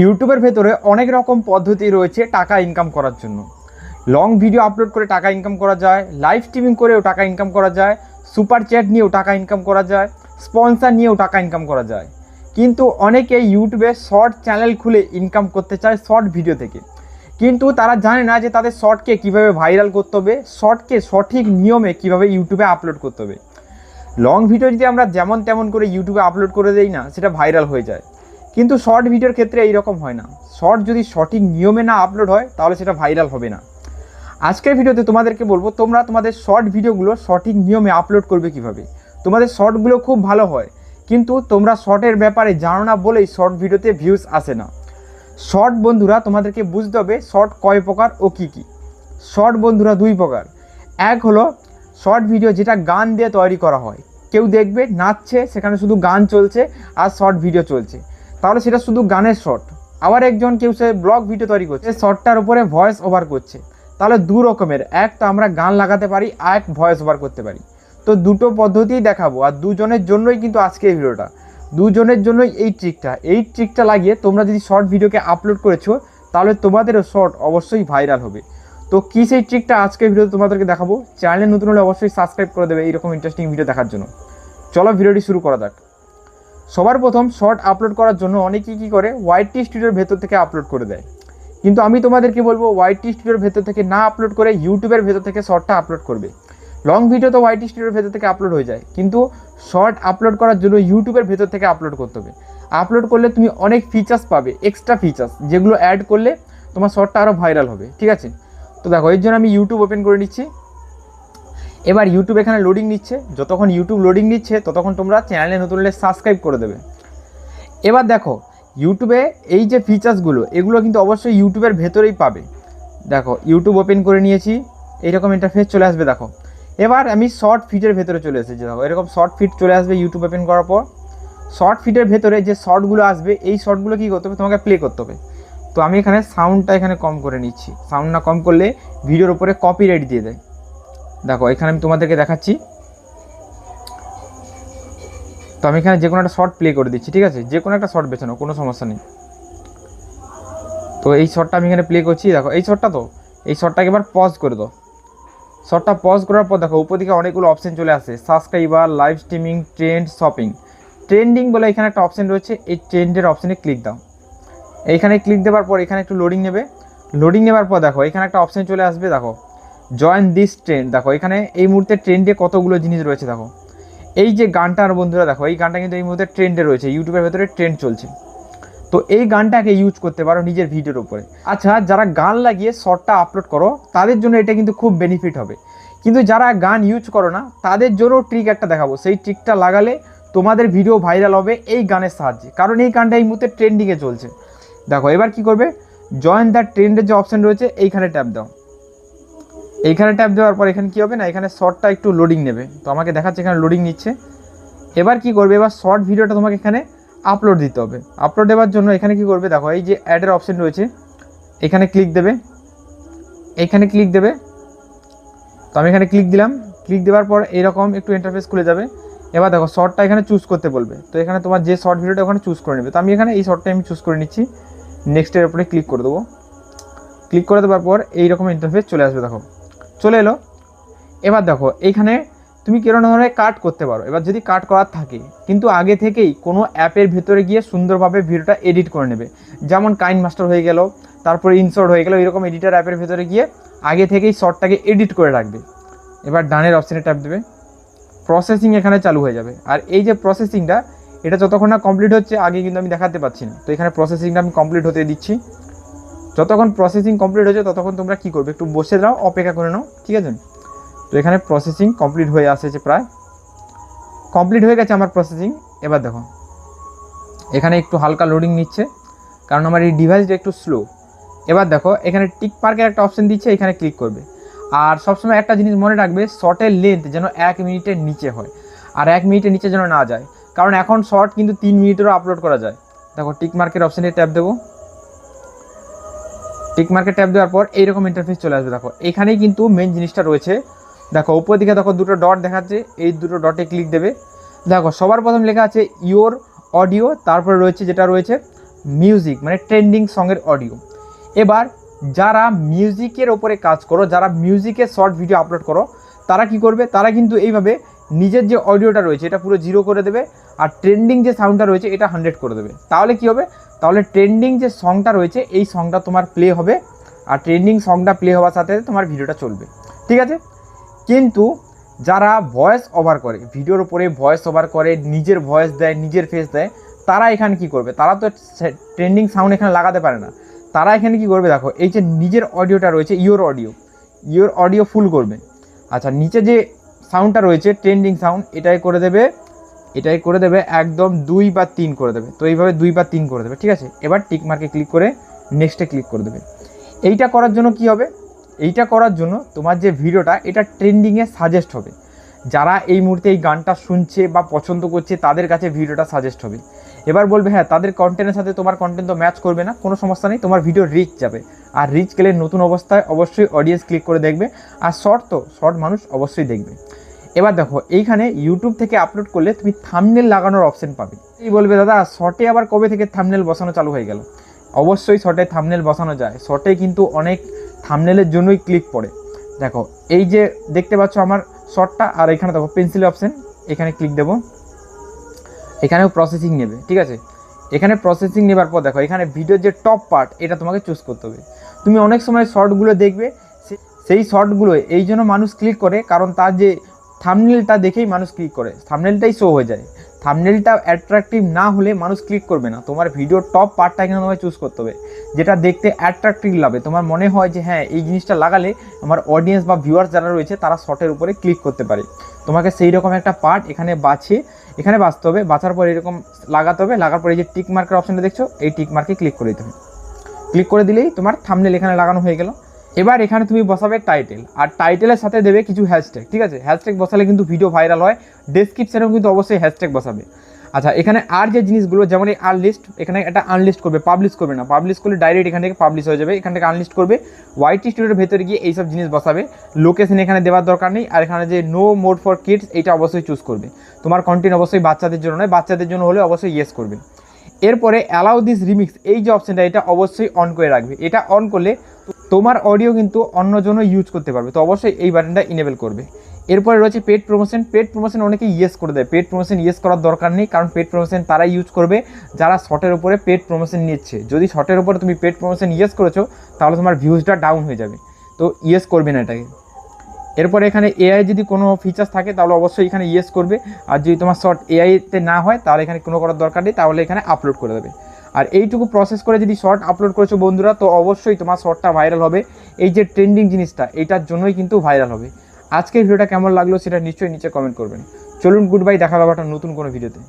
ইউটিউবের ভেতরে অনেক রকম পদ্ধতি রয়েছে টাকা ইনকাম করার জন্য। লং ভিডিও আপলোড করে টাকা ইনকাম করা যায়, লাইভ স্ট্রিমিং করেও টাকা ইনকাম করা যায়, সুপার চ্যাট নিয়েও টাকা ইনকাম করা যায়, স্পন্সর নিয়েও টাকা ইনকাম করা যায়। কিন্তু অনেকে ইউটিউবে শর্ট চ্যানেল খুলে ইনকাম করতে চায় শর্ট ভিডিও থেকে, কিন্তু তারা জানে না যে তাদের শর্টকে কীভাবে ভাইরাল করতে হবে, শর্টকে সঠিক নিয়মে কীভাবে ইউটিউবে আপলোড করতে হবে। লং ভিডিও যদি আমরা যেমন তেমন করে ইউটিউবে আপলোড করে দেই না, সেটা ভাইরাল হয়ে যায়। কিন্তু শর্ট ভিডিওর ক্ষেত্রে এইরকম হয় না। শর্ট যদি সঠিক নিয়মে না আপলোড হয় তাহলে সেটা ভাইরাল হবে না। আজকের ভিডিওতে তোমাদেরকে বলবো তোমরা তোমাদের শর্ট ভিডিওগুলো সঠিক নিয়মে আপলোড করবে কিভাবে। তোমাদের শর্টগুলো খুব ভালো হয়, কিন্তু তোমরা শর্টের ব্যাপারে জানো না বলেই শর্ট ভিডিওতে ভিউজ আসে না। শর্ট বন্ধুরা তোমাদেরকে বুঝতে হবে শর্ট কয় প্রকার ও কী কী। শর্ট বন্ধুরা দুই প্রকার। এক হলো শর্ট ভিডিও যেটা গান দিয়ে তৈরি করা হয়, কেউ দেখবে নাচছে, সেখানে শুধু গান চলছে আর শর্ট ভিডিও চলছে, তাহলে সেটা শুধু গানের শর্ট। আবার একজন কেউ সে ব্লগ ভিডিও তৈরি করছে, শর্টটার উপরে ভয়েস ওভার করছে, তাহলে দু রকমের, এক তো আমরা গান লাগাতে পারি, আর এক ভয়েস ওভার করতে পারি। তো দুটো পদ্ধতিই দেখাবো, আর দুজনের জন্যই কিন্তু আজকে এই ভিডিওটা, দুজনের জন্যই এই ট্রিকটা লাগিয়ে তোমরা যদি শর্ট ভিডিওকে আপলোড করেছো তাহলে তোমাদেরও শর্ট অবশ্যই ভাইরাল হবে। তো কী সেই ট্রিকটা আজকের ভিডিওতে তোমাদেরকে দেখাবো। চ্যানেলে নতুন হলে অবশ্যই সাবস্ক্রাইব করে দেবে এইরকম ইন্টারেস্টিং ভিডিও দেখার জন্য। চলো ভিডিওটি শুরু করা যাক। সবার প্রথম শর্ট আপলোড করার জন্য অনেকেই কী করে ওয়াইটি স্টুডিওর ভেতর থেকে আপলোড করে দেয়, কিন্তু আমি তোমাদেরকে বলবো ওয়াইটি স্টুডিওর ভেতর থেকে না আপলোড করে ইউটিউবের ভেতর থেকে শর্টটা আপলোড করবে। লং ভিডিও তো ওয়াইটি স্টুডিওর ভেতর থেকে আপলোড হয়ে যায়, কিন্তু শর্ট আপলোড করার জন্য ইউটিউবের ভেতর থেকে আপলোড করতে হবে। আপলোড করলে তুমি অনেক ফিচার্স পাবে, এক্সট্রা ফিচার্স, যেগুলো অ্যাড করলে তোমার শর্টটা আরও ভাইরাল হবে। ঠিক আছে, তো দেখো এর জন্য আমি ইউটিউব ওপেন করে নিচ্ছি। এবার ইউটিউব এখানে লোডিং নিচ্ছে, যতক্ষণ ইউটিউব লোডিং নিচ্ছে ততক্ষণ তোমরা চ্যানেলে নতুন হলে সাবস্ক্রাইব করে দেবে। এবার দেখো ইউটিউবে এই যে ফিচার্সগুলো, এগুলো কিন্তু অবশ্যই ইউটিউবের ভেতরেই পাবে। দেখো ইউটিউব ওপেন করে নিয়েছি, এইরকম ইন্টারফেস চলে আসবে। দেখো এবার আমি শর্ট ফিডের ভেতরে চলে এসেছি। দেখো এরকম শর্ট ফিড চলে আসবে ইউটিউব ওপেন করার পর। শর্ট ফিডের ভেতরে যে শর্টগুলো আসবে, এই শর্টগুলো কী করতে হবে, তোমাকে প্লে করতে হবে। তো আমি এখানে সাউন্ডটা এখানে কম করে নিচ্ছি, সাউন্ড না কম করলে ভিডিওর উপরে কপিরাইট দিয়ে দেয়। দেখো এখানে আমি তোমাদেরকে দেখাচ্ছি। তো আমি এখানে যে কোনো একটা শর্ট প্লে করে দিচ্ছি। ঠিক আছে, যে কোনো একটা শর্ট বেছে নাও, কোনো সমস্যা নেই। তো এই শর্টটা আমি এখানে প্লে করছি। দেখো এই শর্টটা, তো এই শর্টটাকে এবার পজ করে দাও। শর্টটা পজ করার পর দেখো উপর দিকে অনেকগুলো অপশান চলে আসে, subscriber, live streaming, trend, shopping. Trending বলে এখানে একটা অপশান রয়েছে, এই ট্রেন্ডের অপশানে ক্লিক দাও। এইখানে ক্লিক দেওয়ার পর এখানে একটু লোডিং নেবে। লোডিং নেওয়ার পর দেখো এখানে একটা অপশান চলে আসবে, দেখো জয়েন দিস ট্রেন্ড। দেখো এখানে এই মুহূর্তে ট্রেন্ডে কতগুলো জিনিস রয়েছে। দেখো এই যে গানটার বন্ধুরা, দেখো এই গানটা কিন্তু এই মুহূর্তে ট্রেন্ডে রয়েছে, ইউটিউবের ভেতরে ট্রেন্ড চলছে। তো এই গানটাকে ইউজ করতে পারো নিজের ভিডিওর উপরে। আচ্ছা, যারা গান লাগিয়ে শর্টটা আপলোড করো তাদের জন্য এটা কিন্তু খুব বেনিফিট হবে, কিন্তু যারা গান ইউজ করো না তাদের জন্য ট্রিক একটা দেখাবো। সেই ট্রিকটা লাগালে তোমাদের ভিডিও ভাইরাল হবে এই গানের সাহায্যে, কারণ এই গানটা এই মুহূর্তে ট্রেন্ডিংয়ে চলছে। দেখো এবার কি করবে, জয়েন দ্য ট্রেন্ডের যে অপশান রয়েছে এইখানে ট্যাপ দাও। এইখানে ট্যাপ দেওয়ার পর এখানে কী হবে না, এখানে শর্টটা একটু লোডিং নেবে। তো আমাকে দেখাচ্ছে এখানে লোডিং নিচ্ছে। এবার কি করবে, এবার শর্ট ভিডিওটা তোমাকে এখানে আপলোড দিতে হবে। আপলোড দেওয়ার জন্য এখানে কি করবে, দেখো এই যে অ্যাডের অপশান রয়েছে, এখানে ক্লিক দেবে, এইখানে ক্লিক দেবে। তো আমি এখানে ক্লিক দিলাম। ক্লিক দেওয়ার পর এরকম একটু ইন্টারফেস খুলে যাবে। এবার দেখো শর্টটা এখানে চুজ করতে বলবে, তো এখানে তোমার যে শর্ট ভিডিওটা ওখানে চুজ করে নেবে। তো আমি এখানে এই শর্টটা আমি চুজ করে নিচ্ছি, নেক্সটের উপরে ক্লিক করে দেবো। ক্লিক করে দেওয়ার পর এইরকম ইন্টারফেস চলে আসবে। দেখো চলে এলো। এবার দেখো এইখানে তুমি কেরকম ধরনের কাট করতে পারো। এবার যদি কাট করার থাকে, কিন্তু আগে থেকেই কোনো অ্যাপের ভেতরে গিয়ে সুন্দরভাবে ভিডিওটা এডিট করে নেবে, যেমন কাইন মাস্টার হয়ে গেল, তারপরে ইনশর্ট হয়ে গেল, এরকম এডিটার অ্যাপের ভেতরে গিয়ে আগে থেকেই শর্টটাকে এডিট করে রাখবে। এবার ডানের অপশানে ট্যাপ দেবে, প্রসেসিং এখানে চালু হয়ে যাবে। আর এই যে প্রসেসিংটা, এটা যতক্ষণ না কমপ্লিট হচ্ছে, আগে কিন্তু আমি দেখাতে পাচ্ছি না, তো এখানে প্রসেসিংটা আমি কমপ্লিট হতে দিচ্ছি। যতক্ষণ প্রসেসিং কমপ্লিট হচ্ছে ততক্ষণ তোমরা কী করবে, একটু বসে দাও, অপেক্ষা করে নাও। ঠিক আছে, তো এখানে প্রসেসিং কমপ্লিট হয়ে আসছে, প্রায় কমপ্লিট হয়ে গেছে আমার প্রসেসিং। এবার দেখো এখানে একটু হালকা লোডিং নিচ্ছে, কারণ আমার এই ডিভাইসটা একটু স্লো। এবার দেখো এখানে টিক মার্কের একটা অপশান দিচ্ছে, এখানে ক্লিক করবে। আর সবসময় একটা জিনিস মনে রাখবে, শর্টের লেন্থ যেন 1 মিনিটের নিচে হয়, আর 1 মিনিটের নিচে যেন না যায়, কারণ এখন শর্ট কিন্তু 3 মিনিটেরও আপলোড করা যায়। দেখো টিক মার্কের অপশানে ট্যাপ দেবো। টিক মার্কে ট্যাপ দেওয়ার পর এইরকম ইন্টারফেস চলে আসবে। দেখো এখানেই কিন্তু মেন জিনিসটা রয়েছে। দেখো উপর দিকে দেখো দুটো ডট দেখাচ্ছে, এই দুটো ডটে ক্লিক দেবে। দেখো সবার প্রথম লেখা আছে ইওর অডিও, তারপরে রয়েছে যেটা রয়েছে মিউজিক মানে ট্রেন্ডিং সঙের অডিও। এবার যারা মিউজিকের ওপরে কাজ করো, যারা মিউজিকের শর্ট ভিডিও আপলোড করো, তারা কি করবে, তারা কিন্তু এইভাবে নিজের যে অডিওটা রয়েছে এটা পুরো 0 করে দেবে, আর ট্রেন্ডিং যে সাউন্ডটা রয়েছে এটা 100 করে দেবে। তাহলে কি হবে, তাহলে ট্রেন্ডিং যে সংটা রয়েছে এই সংটা তোমার প্লে হবে, আর ট্রেন্ডিং সংটা প্লে হওয়ার সাথে সাথে তোমার ভিডিওটা চলবে, ঠিক আছে। কিন্তু যারা ভয়েস ওভার করে, ভিডিওর উপরে ভয়েস ওভার করে, নিজের ভয়েস দেয়, নিজের ফেস দেয়, তারা এখানে কি করবে, তারা তো ট্রেন্ডিং সাউন্ড এখানে লাগাতে পারে না। তারা এখানে কি করবে, দেখো এই যে নিজের অডিওটা রয়েছে, ইওর অডিও ফুল করবে। আচ্ছা, নিচে যে সাউন্ডটা রয়েছে ট্রেন্ডিং সাউন্ড এটাই করে দেবে একদম 2 বা 3 করে দেবে। তো এইভাবে 2 বা 3 করে দেবে, ঠিক আছে। এবার টিক মার্কে ক্লিক করে নেক্সটে ক্লিক করে দেবে। এইটা করার জন্য কি হবে, এইটা করার জন্য তোমার যে ভিডিওটা এটা ট্রেন্ডিংয়ে সাজেস্ট হবে। যারা এই মুহূর্তে এই গানটা শুনছে বা পছন্দ করছে তাদের কাছে ভিডিওটা সাজেস্ট হবে। এবার বলবে হ্যাঁ তাদের কন্টেন্টের সাথে তোমার কন্টেন্ট তো ম্যাচ করবে না, কোনো সমস্যা নেই, তোমার ভিডিও রিচ যাবে। আর রিচ গেলে নতুন অবস্থায় অবশ্যই অডিয়েন্স ক্লিক করে দেখবে। আর শর্ট মানুষ অবশ্যই দেখবে। এবার দেখো এইখানে ইউটিউব থেকে আপলোড করলে তুমি থাম্বনেল লাগানোর অপশন পাবে। এই বলবে দাদা শর্টে আবার কবে থেকে থাম্বনেল বসানো চালু হয়ে গেল? অবশ্যই শর্টে থাম্বনেল বসানো যায়। শর্টে কিন্তু অনেক থাম্বনেলের জন্যই ক্লিক পড়ে। দেখো এই যে দেখতে পাচ্ছ আমার শর্টটা, আর এখানে দেখো পেন্সিল অপশন, এখানে ক্লিক দেবো, এখানেও প্রসেসিং নেবে, ঠিক আছে। এখানে প্রসেসিং নেবার পর দেখো এখানে ভিডিওর যে টপ পার্ট এটা তোমাকে চুজ করতে হবে। তুমি অনেক সময় শর্টগুলো দেখবে, সেই শর্টগুলো এই জন্য মানুষ ক্লিক করে কারণ তার যে থাম্বনেলটা দেখেই মানুষ ক্লিক করে, থাম্বনেলটাই শো হয়ে যায়। থাম্বনেলটা অ্যাট্রাকটিভ না হলে মানুষ ক্লিক করবে না। তোমার ভিডিওর টপ পার্টটা এখানে তোমায় চুজ করতে হবে, যেটা দেখতে অ্যাট্রাকটিভ লাগে, তোমার মনে হয় যে হ্যাঁ এই জিনিসটা লাগালে আমার অডিয়েন্স বা ভিউয়ার্স যারা রয়েছে তারা শর্টের উপরে ক্লিক করতে পারে। তোমাকে সেই রকম একটা পার্ট এখানে বাছতে হবে। বাছার পর এরকম লাগাতে হবে। লাগার পরে এই যে টিক মার্কের অপশনটা দেখছো, এই টিক মার্কে ক্লিক করে দিতে হবে। ক্লিক করে দিলেই তোমার থাম্বনেল এখানে লাগানো হয়ে গেল। এবার এখানে তুমি বসাবে টাইটেল, আর টাইটেলের সাথে দেবে কিছু হ্যাশট্যাগ, ঠিক আছে। হ্যাশট্যাগ বসালে কিন্তু ভিডিও ভাইরাল হয়। ডেসক্রিপশনেও কিন্তু অবশ্যই হ্যাশট্যাগ বসাবে। আচ্ছা, এখানে আর যে জিনিসগুলো যেমন এই আনলিস্ট, এখানে একটা আনলিস্ট করবে, পাবলিশ করবে না। পাবলিশ করলে ডাইরেক্ট এখান থেকে পাবলিশ হয়ে যাবে। এখান থেকে আনলিস্ট করবে। ওয়াইটি স্টুডিওর ভেতরে গিয়ে এইসব জিনিস বসাবে। লোকেশন এখানে দেওয়ার দরকার নেই। আর এখানে যে নো মোড ফর কিডস এইটা অবশ্যই চুজ করবে। তোমার কন্টেন্ট অবশ্যই বাচ্চাদের জন্য নয়, বাচ্চাদের জন্য হলে অবশ্যই ইয়েস করবে। এরপরে অ্যালাউ দিস রিমিক্স এই যে অপশানটা এটা অবশ্যই অন করে রাখবে। এটা অন করলে তোমার অডিও কিন্তু অন্যজন ইউজ করতে পারবে, তো অবশ্যই এই বাটনটা ইনেবল করবে। এরপরে রয়েছে পেড প্রমোশন অনেকে ইয়েস করে দেয়। পেড প্রমোশন ইয়েস করার দরকার নেই, কারণ পেড প্রমোশন তারাই ইউজ করবে যারা শর্টের উপরে পেড প্রমোশন নিচ্ছে। যদি শর্টের উপরে তুমি পেড প্রমোশন ইয়েস করেছো তাহলে তোমার ভিউজটা ডাউন হয়ে যাবে, তো ইয়েস করবে না এটাকে। এরপরে এখানে এআই যদি কোনো ফিচার্স থাকে তাহলে অবশ্যই এখানে ইয়েস করবে। আর যদি তোমার শর্ট এআইতে না হয় তাহলে এখানে কোনো করার দরকার নেই, তাহলে এখানে আপলোড করে দেবে। আর এইটুকু প্রসেস করে যদি শর্ট আপলোড করেছো বন্ধুরা, তো অবশ্যই তোমার শর্টটা ভাইরাল হবে। এই যে ট্রেন্ডিং জিনিসটা এইটার জন্যই কিন্তু ভাইরাল হবে। আজকের ভিডিওটা কেমন লাগলো সেটা নিশ্চয়ই নিচে কমেন্ট করবেন। চলুন গুড বাই, দেখা হবে একটা নতুন কোনো ভিডিওতে।